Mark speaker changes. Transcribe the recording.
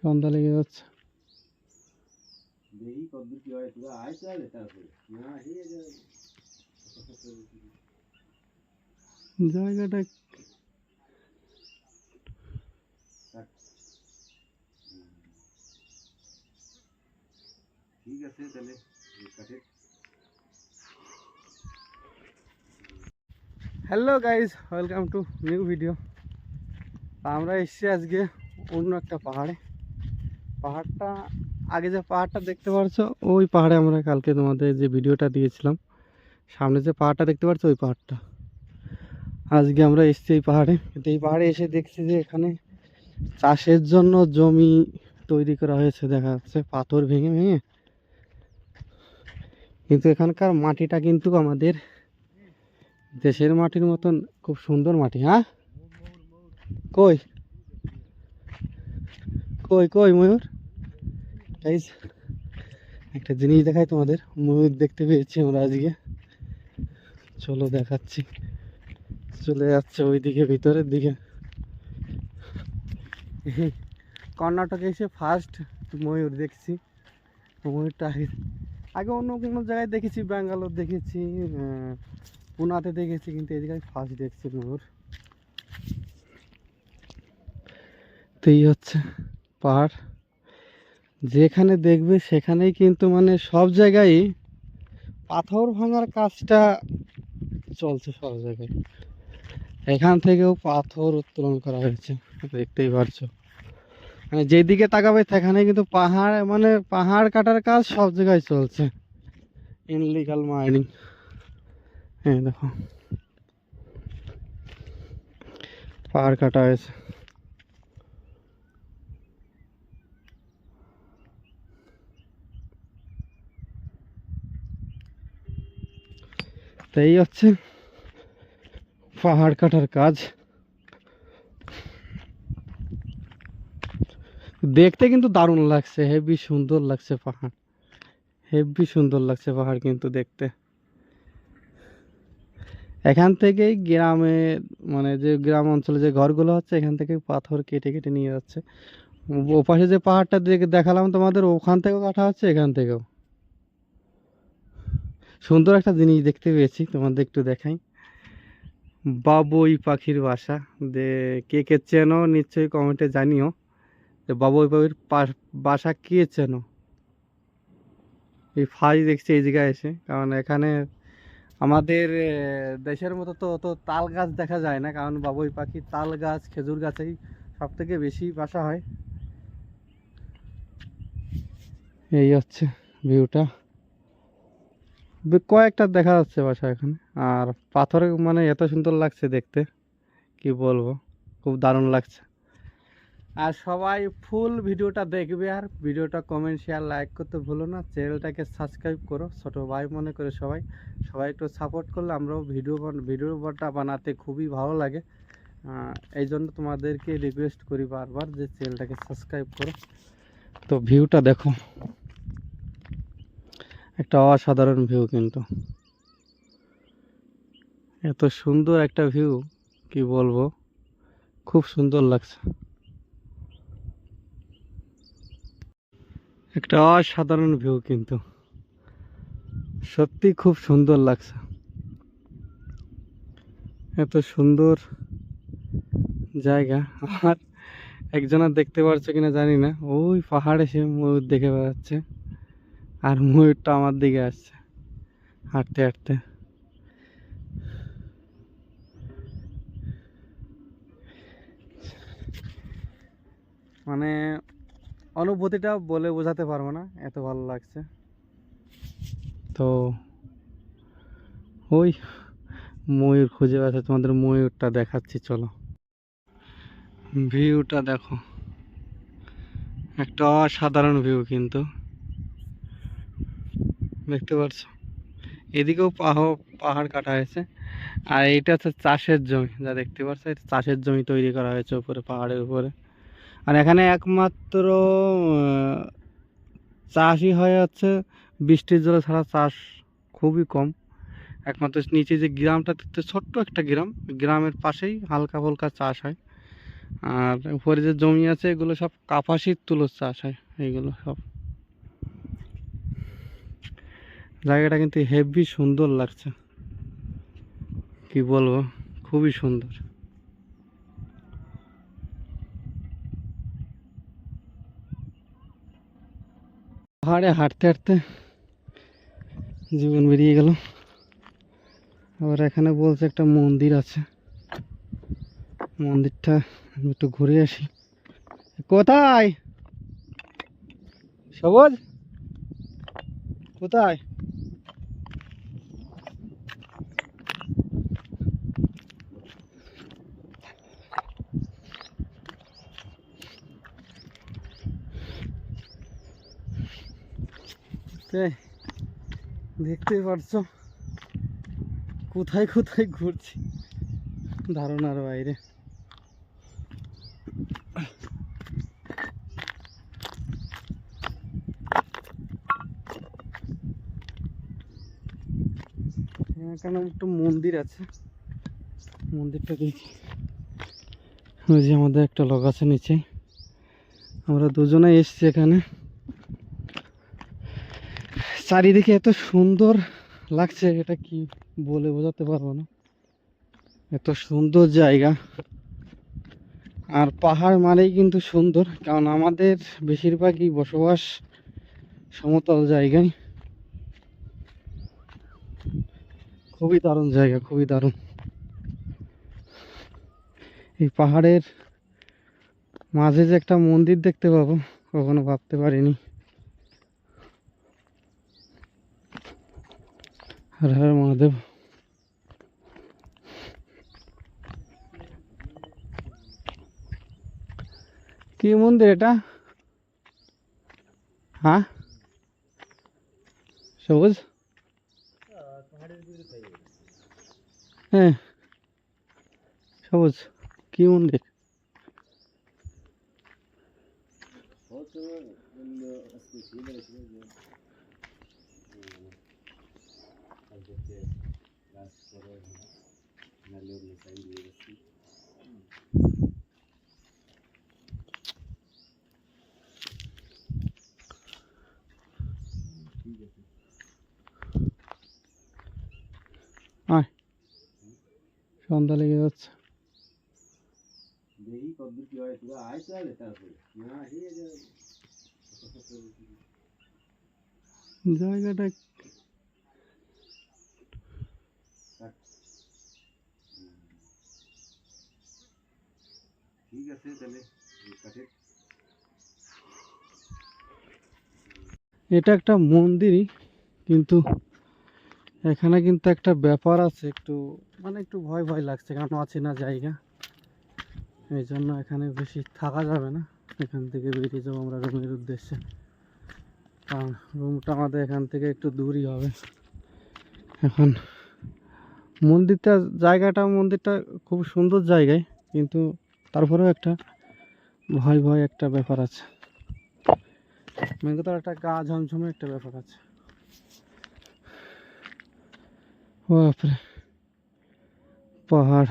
Speaker 1: সন্ধ্যা লেগে যাচ্ছে। জায়গাটা
Speaker 2: ঠিক আছে তাহলে।
Speaker 1: Hello guys, welcome to new video. আমরা এসেছি আজকে অন্য একটা পাহাড়টা আগে যে পাহাড়টা দেখতে পাচ্ছ ওই পাহাড়ে আমরা কালকে তোমাদের যে ভিডিওটা দিয়েছিলাম, সামনে যে পাহাড়টা দেখতে পাচ্ছ ওই পাহাড়টা আজকে আমরা এসেছি এই পাহাড়ে। কিন্তু এই পাহাড়ে এসে দেখছি যে এখানে চাষের জন্য জমি তৈরি করা হয়েছে, দেখা যাচ্ছে পাথর ভেঙে ভেঙে। কিন্তু এখানকার মাটিটা কিন্তু আমাদের দেশের মাটির মতন খুব সুন্দর মাটি। হ্যাঁ, কই কই কই ময়ূর? গাইস, একটা জিনিস দেখাই তোমাদের। ময়ূর দেখতে পেয়েছি আমরা আজকে, চলো দেখাচ্ছি। চলে যাচ্ছে ওইদিকে ভিতরের দিকে। কর্ণাটকে এসে ফার্স্ট ময়ূর দেখছি। ময়ূরটা আগে অন্য কোনো জায়গায় দেখেছি, ব্যাঙ্গালোর দেখেছি, পুনাতে দেখেছি, কিন্তু এই জায়গায় ফার্স্ট দেখছি ময়ূর। তো এই হচ্ছে পাহাড়, যেখানে দেখবে সেখানেই কিন্তু মানে সব জায়গায় পাথর ভাঙার কাজটা চলছে সব জায়গায়। এখান থেকেও পাথর উত্তোলন করা হয়েছে, দেখতেই পারছো। মানে যেদিকে তাকাবে সেখানে কিন্তু পাহাড়, মানে পাহাড় কাটার কাজ সব জায়গায় চলছে। ইনলিগাল মাইনিং, হ্যাঁ দেখো পাহাড় কাটা হয়েছে। তো এই হচ্ছে পাহাড় কাটার কাজ। দেখতে কিন্তু দারুণ লাগছে, হেভি সুন্দর লাগছে পাহাড়, হেভি সুন্দর লাগছে পাহাড় কিন্তু দেখতে। এখান থেকেই গ্রামে, মানে যে গ্রাম অঞ্চলে যে ঘরগুলো হচ্ছে এখান থেকে পাথর কেটে কেটে নিয়ে যাচ্ছে। ওপাশে যে পাহাড়টা দেখালাম তোমাদের, ওখান থেকেও কাটা হচ্ছে, এখান থেকেও। সুন্দর একটা জিনিস দেখতে পেয়েছি, তোমাদের একটু দেখাই। বাবুই পাখির বাসা, কে কে চেনো নিশ্চয়ই কমেন্টে জানিও যে বাবুই পাখির বাসা কে চেনো। এই ফার্স্ট দেখছি এই জায়গায় এসে, কারণ এখানে আমাদের দেশের মতো তো অত তাল গাছ দেখা যায় না, কারণ বাবুই পাখি তাল গাছ খেজুর গাছেই সব থেকে বেশি বাসা হয়। এই হচ্ছে ভিউটা, কয়েকটা দেখা যাচ্ছে বাসা এখানে। আর পাথরে মানে এত সুন্দর লাগছে দেখতে, কি বলবো, খুব দারুণ লাগছে। আর সবাই ফুল ভিডিওটা দেখবে, আর ভিডিওটা কমেন্ট শেয়ার লাইক করতে ভুলো না। চ্যানেলটাকে সাবস্ক্রাইব করো, ছোটো ভাই মনে করে সবাই সবাই একটু সাপোর্ট করলে আমরাও ভিডিওটা বানাতে খুবই ভালো লাগে। এই জন্য তোমাদেরকে রিকোয়েস্ট করি বারবার যে চ্যানেলটাকে সাবস্ক্রাইব করো। তো ভিউটা দেখো, একটা অসাধারণ ভিউ কিন্তু, এত সুন্দর একটা ভিউ, কি বলবো, খুব সুন্দর লাগছে। একটা অসাধারণ ভিউ কিন্তু, সত্যি খুব সুন্দর লাগছে। এত সুন্দর জায়গা। আর একজনের দেখতে পারছো কিনা জানি না, ওই পাহাড়ে সে ময়ূর দেখে বেড়াচ্ছে, আর ময়ূরটা আমার দিকে আসছে হাঁটতে হাঁটতে। মানে অনুভূতিটা বলে বোঝাতে পারবো না, এত ভালো লাগছে। তো ওই ময়ূর খুঁজে বেড়াচ্ছে, তোমাদের ময়ূরটা দেখাচ্ছি চলো। ভিউটা দেখো, একটা অসাধারণ ভিউ কিন্তু, দেখতে পাচ্ছ। এদিকেও পাহাড় কাটা হয়েছে, আর এইটা হচ্ছে চাষের জমি, যা দেখতে পাচ্ছ এটা চাষের জমি তৈরি করা হয়েছে উপরে পাহাড়ের উপরে। আর এখানে একমাত্র চাষই হয় হচ্ছে বৃষ্টির জলে ছাড়া, চাষ খুবই কম। একমাত্র নিচে যে গ্রামটা দেখতে, ছোট্ট একটা গ্রাম, গ্রামের পাশেই হালকা ফুলকা চাষ হয়। আর উপরে যে জমি আছে এগুলো সব কাপাসির তুলোর চাষ হয়, এইগুলো সব। জায়গাটা কিন্তু হেভি সুন্দর লাগছে, কি বলবো, খুবই সুন্দর। পাহাড়ে হাঁটতে হাঁটতে জীবন বেরিয়ে গেল। আবার এখানে বলছে একটা মন্দির আছে, মন্দিরটা একটু ঘুরে আসি। কোথায় সবুজ, কোথায়? দেখতেই পারছো কোথায় কোথায় ঘুরছি, ধারণার বাইরে। এখানে একটা মন্দির আছে, মন্দিরটা দেখি। ওই যে আমাদের একটা লোক আছে নিচে, আমরা দুজনে এসছি এখানে। চারিদিকে এত সুন্দর লাগছে, এটা কি বলে বোঝাতে পারবো না, এত সুন্দর জায়গা। আর পাহাড় মানেই কিন্তু সুন্দর, কারণ আমাদের বেশিরভাগই বসবাস সমতল জায়গায়। খুবই দারুণ জায়গা, খুবই দারুণ। এই পাহাড়ের মাঝে যে একটা মন্দির দেখতে পাবো কখনো ভাবতে পারিনি। হর হর মহাদেব। কি মন্দির এটা? হ্যাঁ সবুজ, হ্যাঁ সবুজ, কি মন্দির? আয়, সন্ধ্যা লেগে যাচ্ছে। জায়গাটা এটা একটা মন্দিরই, কিন্তু এখানে কিন্তু একটা ব্যাপার আছে, একটু মানে একটু ভয় ভয় লাগছে, কারণ অচেনা জায়গা। এই জন্য এখানে বেশি থাকা যাবে না, এখান থেকে বেরিয়ে যাবো আমরা রুমের উদ্দেশ্যে। কারণ রুমটা আমাদের এখান থেকে একটু দূরই হবে। এখন মন্দিরটা খুব সুন্দর জায়গায়, কিন্তু তারপরেও একটা ভয় ভয় একটা ব্যাপার আছে, মেঘতার একটা গা ঝমঝমে একটা ব্যাপার আছে। বাপরে, পাহাড়